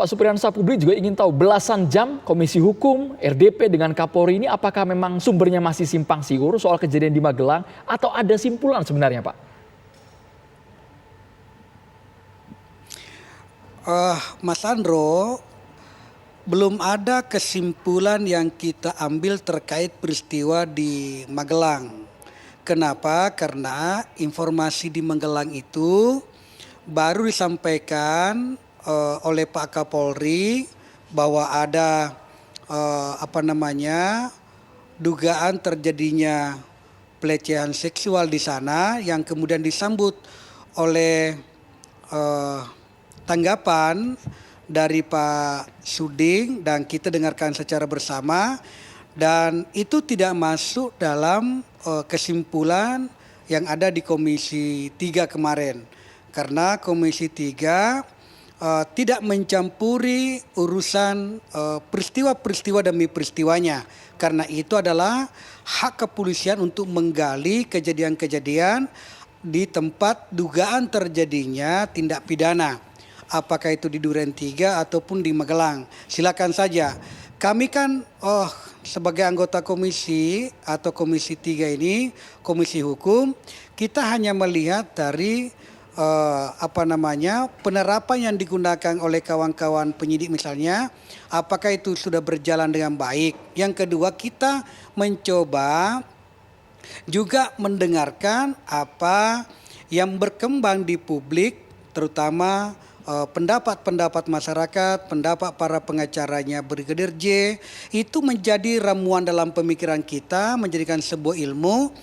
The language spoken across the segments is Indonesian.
Pak Supriyansa, publik juga ingin tahu belasan jam Komisi Hukum, RDP dengan Kapolri ini apakah memang sumbernya masih simpang siur soal kejadian di Magelang atau ada simpulan sebenarnya Pak? Mas Andro, belum ada kesimpulan yang kita ambil terkait peristiwa di Magelang. Kenapa? Karena informasi di Magelang itu baru disampaikan oleh Pak Kapolri bahwa ada dugaan terjadinya pelecehan seksual di sana yang kemudian disambut oleh tanggapan dari Pak Suding dan kita dengarkan secara bersama, dan itu tidak masuk dalam kesimpulan yang ada di Komisi 3 kemarin. Karena Komisi 3 tidak mencampuri urusan peristiwa-peristiwa demi peristiwanya. Karena itu adalah hak kepolisian untuk menggali kejadian-kejadian di tempat dugaan terjadinya tindak pidana. Apakah itu di Duren 3 ataupun di Magelang. Silakan saja. Kami kan sebagai anggota komisi atau Komisi 3 ini, Komisi Hukum, kita hanya melihat dari penerapan yang digunakan oleh kawan-kawan penyidik misalnya, apakah itu sudah berjalan dengan baik. Yang kedua, kita mencoba juga mendengarkan apa yang berkembang di publik, terutama pendapat-pendapat masyarakat, pendapat para pengacaranya Brigadir J, itu menjadi ramuan dalam pemikiran kita, menjadikan sebuah ilmu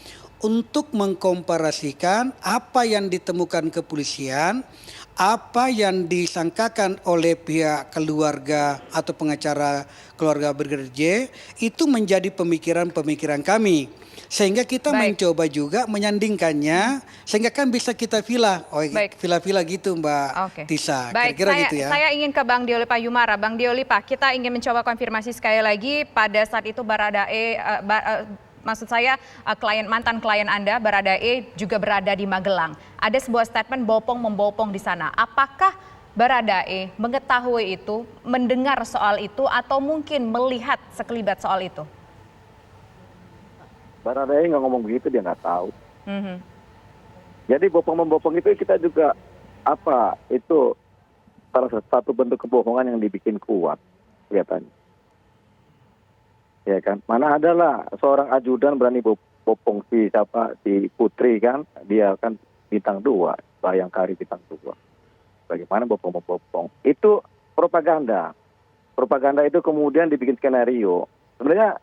untuk mengkomparasikan apa yang ditemukan kepolisian, apa yang disangkakan oleh pihak keluarga atau pengacara keluarga Brigadir J, itu menjadi pemikiran-pemikiran kami. Sehingga kita mencoba juga menyandingkannya, sehingga kan bisa kita vila-vila gitu Mbak Tisa. Kira-kira gitu ya. Saya ingin ke Bang Diolipa Yumara. Bang Diolipa, kita ingin mencoba konfirmasi sekali lagi pada saat itu Baradae, maksud saya mantan klien Anda, Baradae juga berada di Magelang. Ada sebuah statement bopong-membopong di sana. Apakah Baradae mengetahui itu, mendengar soal itu, atau mungkin melihat sekelibat soal itu? Baradae nggak ngomong begitu, dia nggak tahu. Jadi bopong-membopong itu kita juga itu salah satu bentuk kebohongan yang dibikin kuat kelihatannya. Ya kan, mana adalah seorang ajudan berani bopong si Putri kan, dia kan bintang 2, Bayangkari bintang 2. Bagaimana bopong-membopong? Itu propaganda. Propaganda itu kemudian dibikin skenario. Sebenarnya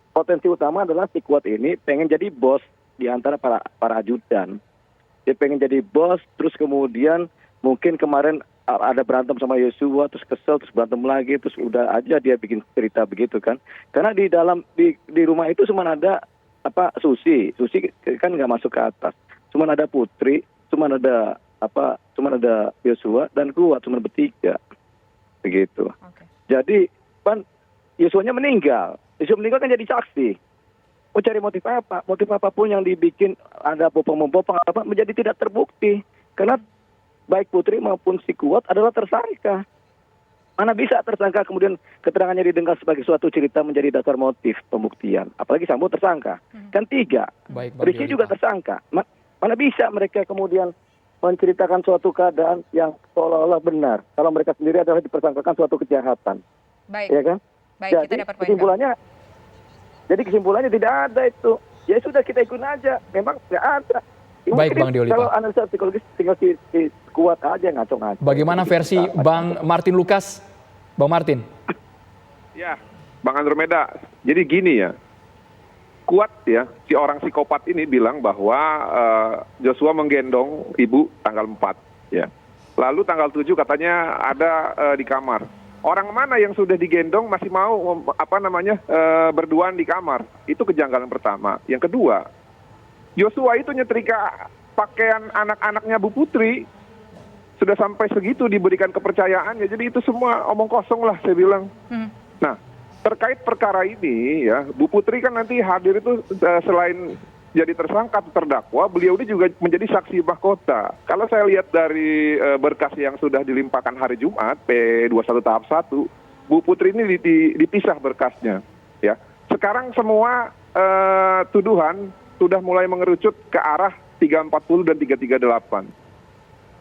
potensi utama adalah si Kuat ini pengen jadi bos di antara para ajudan. Dia pengen jadi bos, terus kemudian mungkin kemarin ada berantem sama Yosua, terus kesel, terus berantem lagi, terus udah aja dia bikin cerita begitu kan. Karena di rumah itu cuma ada Susi kan nggak masuk ke atas. Cuma ada Putri, cuma ada Yosua dan Kuat, cuma bertiga. Begitu. Jadi kan Yosuanya meninggal. Yosua meninggal kan jadi saksi. Mau cari motif apa? Motif apapun yang dibikin ada bopong-membopong menjadi tidak terbukti. Karena baik Putri maupun si Kuat adalah tersangka. Mana bisa tersangka kemudian keterangannya didengar sebagai suatu cerita menjadi dasar motif pembuktian. Apalagi Sambo tersangka. Kan 3. Rizky juga tersangka. Mana bisa mereka kemudian menceritakan suatu keadaan yang seolah-olah benar. Kalau mereka sendiri adalah dipersangkakan suatu kejahatan. Ya kan? Baik, kita dapat poin. Kesimpulannya tidak ada itu. Ya sudah, kita ikut aja. Memang nggak ada. Baik Bang Diolipa. Kalau analisa psikologis tinggal si Kuat aja ngaco-ngaco. Bagaimana versi Bang Martin Lukas? Bang Martin. Ya, Bang Andromeda. Jadi gini ya. Kuat ya, si orang psikopat ini bilang bahwa Joshua menggendong ibu tanggal 4. Ya. Lalu tanggal 7 katanya ada di kamar. Orang mana yang sudah digendong masih mau berduaan di kamar? Itu kejanggalan pertama. Yang kedua, Joshua itu nyetrika pakaian anak-anaknya Bu Putri. Sudah sampai segitu diberikan kepercayaannya. Jadi itu semua omong kosong lah saya bilang. Nah, terkait perkara ini ya, Bu Putri kan nanti hadir itu selain jadi tersangka atau terdakwa, beliau ini juga menjadi saksi mahkota. Kalau saya lihat dari berkas yang sudah dilimpahkan hari Jumat, P21 tahap 1, Bu Putri ini dipisah berkasnya. Ya. Sekarang semua tuduhan sudah mulai mengerucut ke arah 340 dan 338.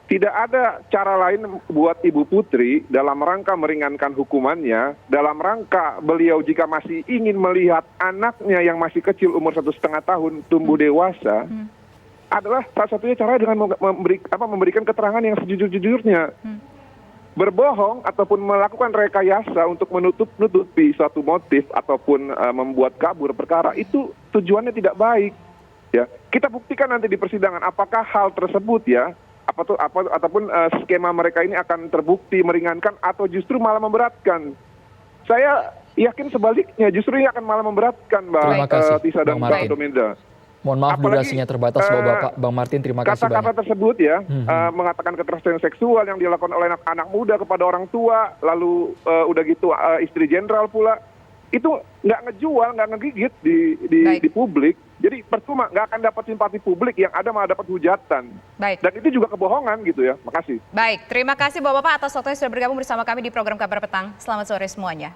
Tidak ada cara lain buat Ibu Putri dalam rangka meringankan hukumannya, dalam rangka beliau jika masih ingin melihat anaknya yang masih kecil umur 1,5 tahun tumbuh dewasa, adalah salah satunya cara dengan memberikan keterangan yang sejujur-jujurnya. Berbohong ataupun melakukan rekayasa untuk menutupi suatu motif ataupun membuat kabur perkara, itu tujuannya tidak baik. Ya, kita buktikan nanti di persidangan apakah hal tersebut ya ataupun skema mereka ini akan terbukti meringankan atau justru malah memberatkan. Saya yakin sebaliknya, justru ini akan malah memberatkan Mbak Tisa dan Mbak Andromeda. Mohon maaf durasinya terbatas Bapak Bang Martin, terima kasih banyak. Kata-kata tersebut ya, mengatakan kekerasan seksual yang dilakukan oleh anak muda kepada orang tua, lalu udah gitu istri jenderal pula, itu nggak ngejual, nggak ngegigit di publik. Jadi percuma, nggak akan dapat simpati publik, yang ada malah dapat hujatan. Baik. Dan itu juga kebohongan gitu ya. Makasih. Baik, terima kasih Bapak-Bapak atas waktunya sudah bergabung bersama kami di program Kabar Petang. Selamat sore semuanya.